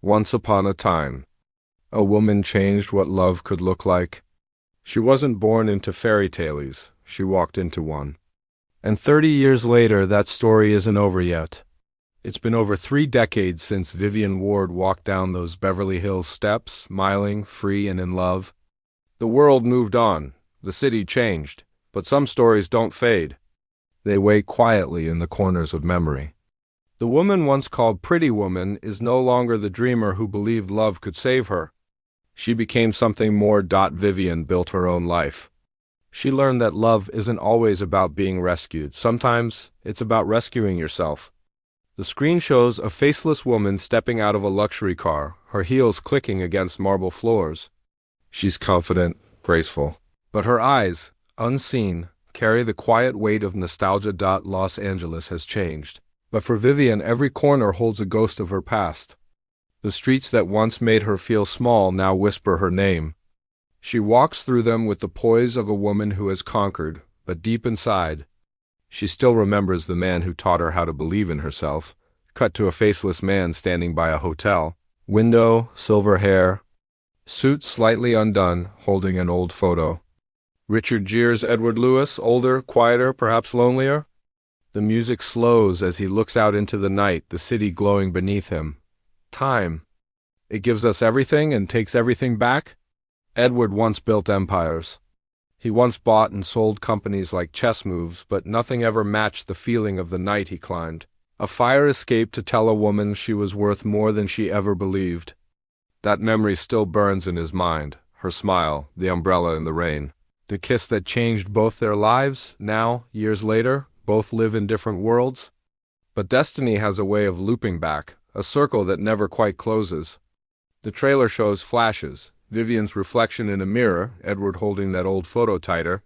Once upon a time, a woman changed what love could look like. She wasn't born into fairy tales, she walked into one. And 30 years later, that story isn't over yet. It's been over 3 decades since Vivian Ward walked down those Beverly Hills steps, smiling, free, and in love. The world moved on, the city changed, but some stories don't fade. They wait quietly in the corners of memory. The woman once called Pretty Woman is no longer the dreamer who believed love could save her. She became something more. Vivian built her own life. She learned that love isn't always about being rescued. Sometimes it's about rescuing yourself. The screen shows a faceless woman stepping out of a luxury car, her heels clicking against marble floors. She's confident, graceful, but her eyes, unseen, carry the quiet weight of nostalgia. Los Angeles has changed. But for Vivian, every corner holds a ghost of her past. The streets that once made her feel small now whisper her name. She walks through them with the poise of a woman who has conquered, but deep inside, she still remembers the man who taught her how to believe in herself. Cut to a faceless man standing by a hotel. Window, silver hair, suit slightly undone, holding an old photo. Richard Gere's Edward Lewis, older, quieter, perhaps lonelier. The music slows as he looks out into the night, the city glowing beneath him. Time. It gives us everything and takes everything back. Edward once built empires. He once bought and sold companies like chess moves, but nothing ever matched the feeling of the night he climbed. A fire escape to tell a woman she was worth more than she ever believed. That memory still burns in his mind. Her smile, the umbrella in the rain. The kiss that changed both their lives. Now, years later, both live in different worlds. But destiny has a way of looping back, a circle that never quite closes. The trailer shows flashes. Vivian's reflection in a mirror, Edward holding that old photo tighter.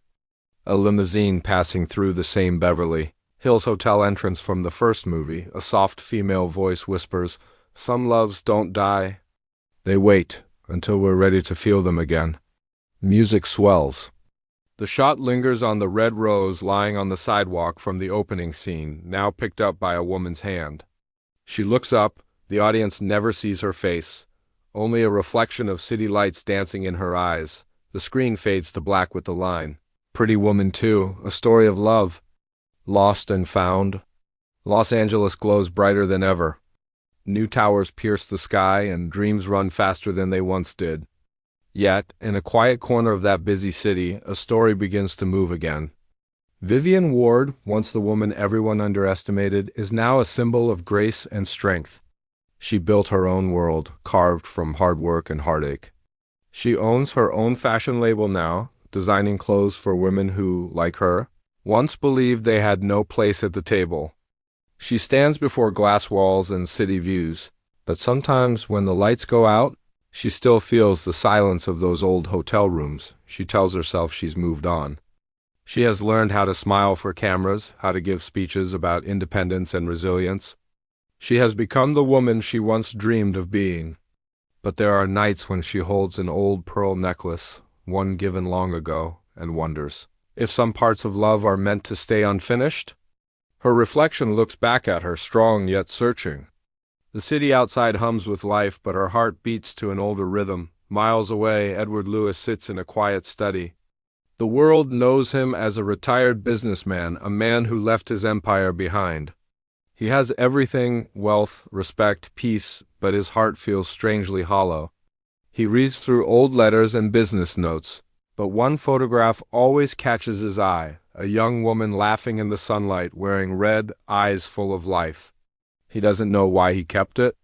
A limousine passing through the same Beverly Hills hotel entrance from the first movie. A soft female voice whispers, "Some loves don't die. They wait until we're ready to feel them again." Music swells. The shot lingers on the red rose lying on the sidewalk from the opening scene, now picked up by a woman's hand. She looks up. The audience never sees her face. Only a reflection of city lights dancing in her eyes. The screen fades to black with the line, "Pretty Woman 2, a story of love. Lost and found." Los Angeles glows brighter than ever. New towers pierce the sky and dreams run faster than they once did. Yet, in a quiet corner of that busy city, a story begins to move again. Vivian Ward, once the woman everyone underestimated, is now a symbol of grace and strength. She built her own world, carved from hard work and heartache. She owns her own fashion label now, designing clothes for women who, like her, once believed they had no place at the table. She stands before glass walls and city views, but sometimes when the lights go out, she still feels the silence of those old hotel rooms. She tells herself she's moved on. She has learned how to smile for cameras, how to give speeches about independence and resilience. She has become the woman she once dreamed of being. But there are nights when she holds an old pearl necklace, one given long ago, and wonders if some parts of love are meant to stay unfinished. Her reflection looks back at her, strong yet searching. The city outside hums with life, but her heart beats to an older rhythm. Miles away, Edward Lewis sits in a quiet study. The world knows him as a retired businessman, a man who left his empire behind. He has everything, wealth, respect, peace, but his heart feels strangely hollow. He reads through old letters and business notes, but one photograph always catches his eye, a young woman laughing in the sunlight, wearing red, eyes full of life. He doesn't know why he kept it.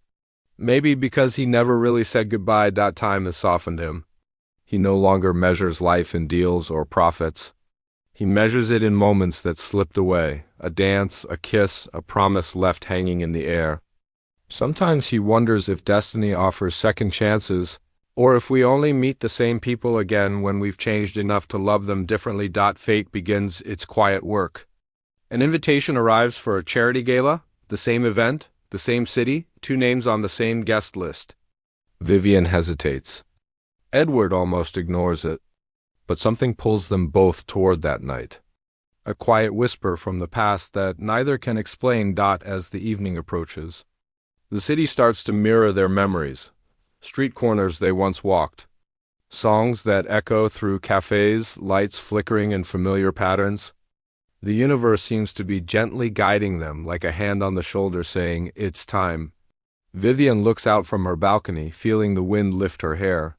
Maybe because he never really said goodbye. Time has softened him. He no longer measures life in deals or profits. He measures it in moments that slipped away, a dance, a kiss, a promise left hanging in the air. Sometimes he wonders if destiny offers second chances, or if we only meet the same people again when we've changed enough to love them differently. Fate begins its quiet work. An invitation arrives for a charity gala. The same event, the same city, 2 names on the same guest list. Vivian hesitates. Edward almost ignores it. But something pulls them both toward that night. A quiet whisper from the past that neither can explain. As the evening approaches, The city starts to mirror their memories, street corners they once walked, songs that echo through cafes, lights flickering in familiar patterns. The universe seems to be gently guiding them, like a hand on the shoulder saying, "It's time." Vivian looks out from her balcony, feeling the wind lift her hair.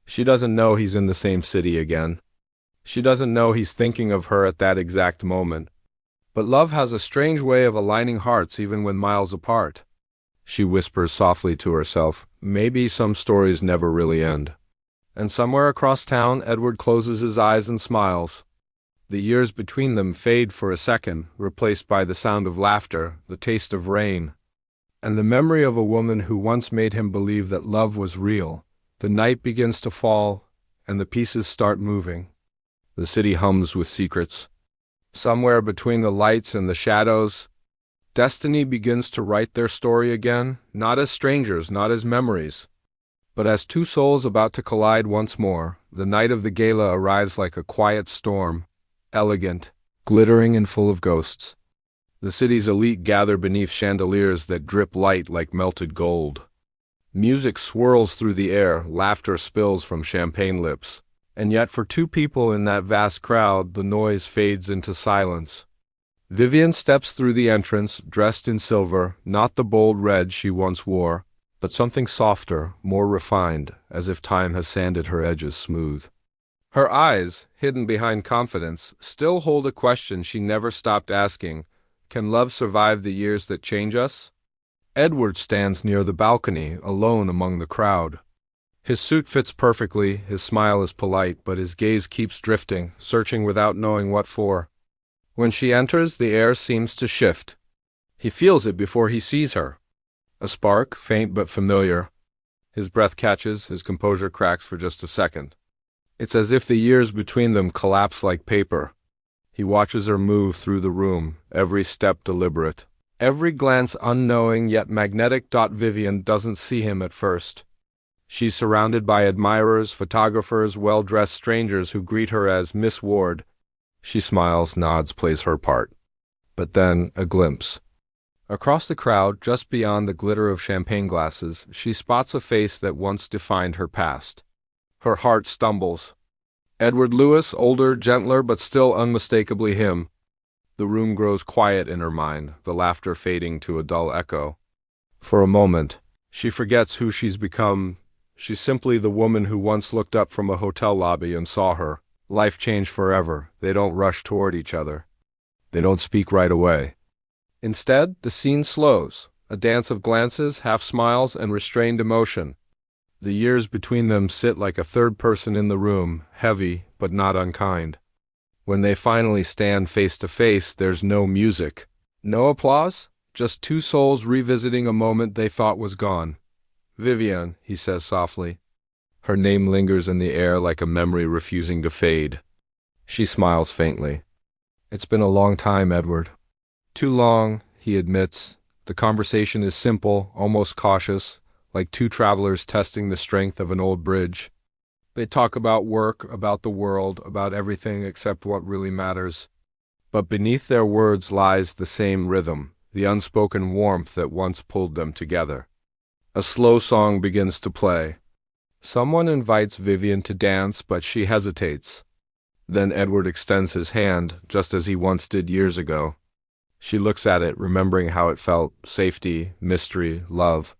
She doesn't know he's in the same city again. She doesn't know he's thinking of her at that exact moment. But love has a strange way of aligning hearts even when miles apart. She whispers softly to herself, maybe some stories never really end. And somewhere across town, Edward closes his eyes and smiles. The years between them fade for a second, replaced by the sound of laughter, the taste of rain, and the memory of a woman who once made him believe that love was real. The night begins to fall, and the pieces start moving. The city hums with secrets. Somewhere between the lights and the shadows, destiny begins to write their story again, not as strangers, not as memories, but as two souls about to collide once more. The night of the gala arrives like a quiet storm, elegant, glittering and full of ghosts. The city's elite gather beneath chandeliers that drip light like melted gold. Music swirls through the air, laughter spills from champagne lips. And yet for two people in that vast crowd, the noise fades into silence. Vivian steps through the entrance, dressed in silver, not the bold red she once wore, but something softer, more refined, as if time has sanded her edges smooth. Her eyes, hidden behind confidence, still hold a question she never stopped asking. Can love survive the years that change us? Edward stands near the balcony, alone among the crowd. His suit fits perfectly, his smile is polite, but his gaze keeps drifting, searching without knowing what for. When she enters, the air seems to shift. He feels it before he sees her. A spark, faint but familiar. His breath catches, his composure cracks for just a second. It's as if the years between them collapse like paper. He watches her move through the room, every step deliberate, every glance unknowing yet magnetic. Vivian doesn't see him at first. She's surrounded by admirers, photographers, well-dressed strangers who greet her as Miss Ward. She smiles, nods, plays her part. But then, a glimpse. Across the crowd, just beyond the glitter of champagne glasses, she spots a face that once defined her past. Her heart stumbles. Edward Lewis, older, gentler, but still unmistakably him. The room grows quiet in her mind, the laughter fading to a dull echo. For a moment, she forgets who she's become. She's simply the woman who once looked up from a hotel lobby and saw her. Life changed forever. They don't rush toward each other. They don't speak right away. Instead, the scene slows, a dance of glances, half-smiles, and restrained emotion. The years between them sit like a third person in the room, heavy but not unkind. When they finally stand face to face, there's no music, no applause, just two souls revisiting a moment they thought was gone. "Vivian," he says softly. Her name lingers in the air like a memory refusing to fade. She smiles faintly. "It's been a long time, Edward." "Too long," he admits. The conversation is simple, almost cautious, like two travelers testing the strength of an old bridge. They talk about work, about the world, about everything except what really matters. But beneath their words lies the same rhythm, the unspoken warmth that once pulled them together. A slow song begins to play. Someone invites Vivian to dance, but she hesitates. Then Edward extends his hand, just as he once did years ago. She looks at it, remembering how it felt, safety, mystery, love.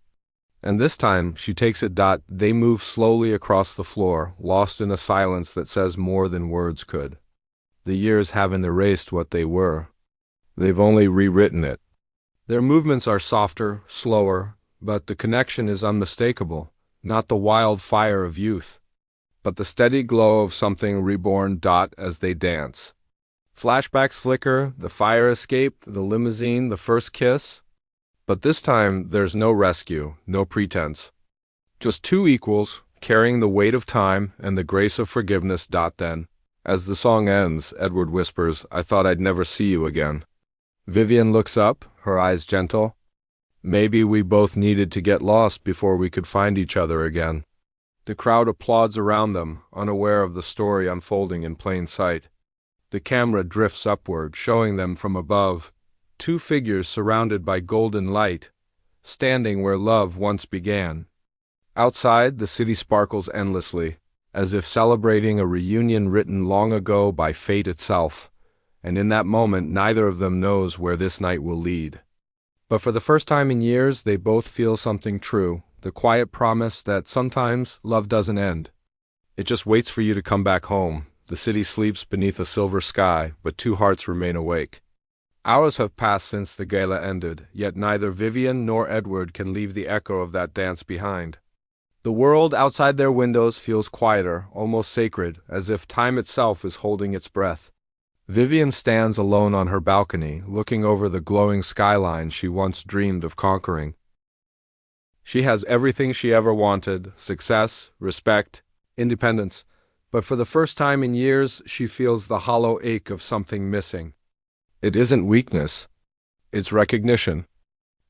And this time, she takes it. They move slowly across the floor, lost in a silence that says more than words could. The years haven't erased what they were. They've only rewritten it. Their movements are softer, slower, but the connection is unmistakable. Not the wild fire of youth, but the steady glow of something reborn. As they dance. Flashbacks flicker, the fire escape, the limousine, the first kiss. But this time, there's no rescue, no pretense. Just two equals, carrying the weight of time and the grace of forgiveness. Then, as the song ends, Edward whispers, "I thought I'd never see you again." Vivian looks up, her eyes gentle. "Maybe we both needed to get lost before we could find each other again." The crowd applauds around them, unaware of the story unfolding in plain sight. The camera drifts upward, showing them from above. Two figures surrounded by golden light. standing where love once began. Outside, the city sparkles endlessly, as if celebrating a reunion written long ago by fate itself, and in that moment neither of them knows where this night will lead. But for the first time in years, they both feel something true, the quiet promise that sometimes love doesn't end. It just waits for you to come back home. The city sleeps beneath a silver sky, but two hearts remain awake. Hours have passed since the gala ended, yet neither Vivian nor Edward can leave the echo of that dance behind. The world outside their windows feels quieter, almost sacred, as if time itself is holding its breath. Vivian stands alone on her balcony, looking over the glowing skyline she once dreamed of conquering. She has everything she ever wanted: success, respect, independence. But for the first time in years, she feels the hollow ache of something missing. It isn't weakness, it's recognition.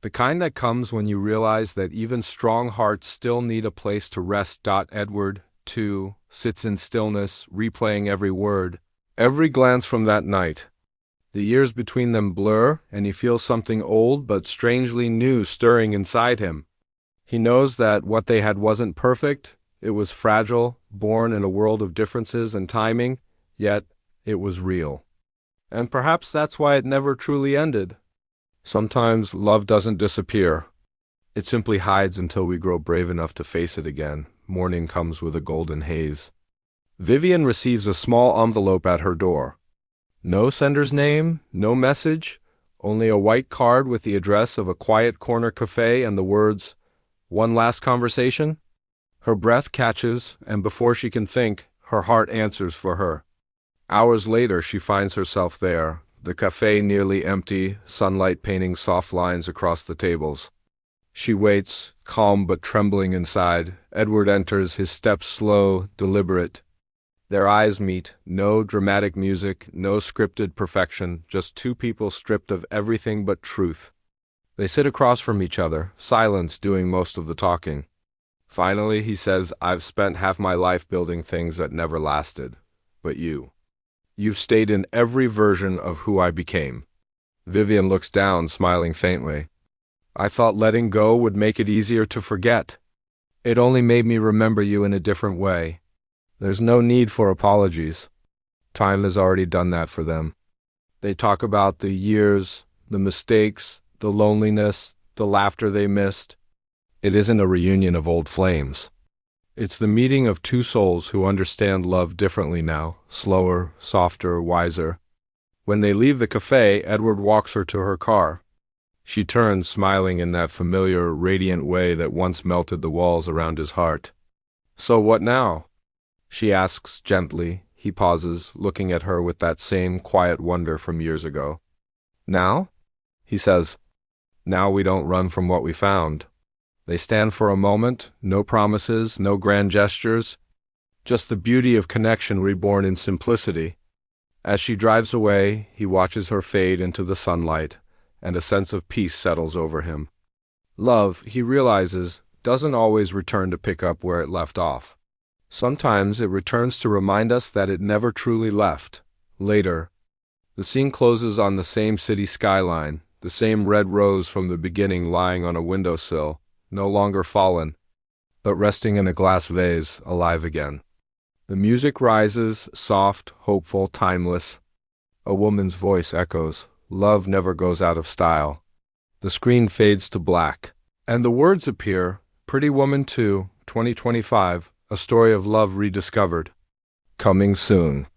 The kind that comes when you realize that even strong hearts still need a place to rest. Edward, too, sits in stillness, replaying every word, every glance from that night. The years between them blur, and he feels something old but strangely new stirring inside him. He knows that what they had wasn't perfect, it was fragile, born in a world of differences and timing, yet it was real. And perhaps that's why it never truly ended. Sometimes love doesn't disappear. It simply hides until we grow brave enough to face it again. Morning comes with a golden haze. Vivian receives a small envelope at her door. No sender's name, no message, only a white card with the address of a quiet corner cafe and the words, "One last conversation?" Her breath catches, and before she can think, her heart answers for her. Hours later, she finds herself there, the cafe nearly empty, sunlight painting soft lines across the tables. She waits, calm but trembling inside. Edward enters, his steps slow, deliberate. Their eyes meet, no dramatic music, no scripted perfection, just two people stripped of everything but truth. They sit across from each other, silence doing most of the talking. Finally, he says, "I've spent half my life building things that never lasted. But you've stayed in every version of who I became." Vivian looks down, smiling faintly. "I thought letting go would make it easier to forget. It only made me remember you in a different way. There's no need for apologies. Time has already done that for them." They talk about the years, the mistakes, the loneliness, the laughter they missed. It isn't a reunion of old flames. It's the meeting of two souls who understand love differently now, slower, softer, wiser. When they leave the cafe, Edward walks her to her car. She turns, smiling in that familiar, radiant way that once melted the walls around his heart. "So what now?" she asks gently. He pauses, looking at her with that same quiet wonder from years ago. "Now?" he says. "Now we don't run from what we found." They stand for a moment, no promises, no grand gestures, just the beauty of connection reborn in simplicity. As she drives away, he watches her fade into the sunlight, and a sense of peace settles over him. Love, he realizes, doesn't always return to pick up where it left off. Sometimes it returns to remind us that it never truly left. Later, the scene closes on the same city skyline, the same red rose from the beginning lying on a windowsill, no longer fallen, but resting in a glass vase, alive again. The music rises, soft, hopeful, timeless. A woman's voice echoes, "Love never goes out of style." The screen fades to black, and the words appear, "Pretty Woman 2, 2025, a story of love rediscovered." Coming soon.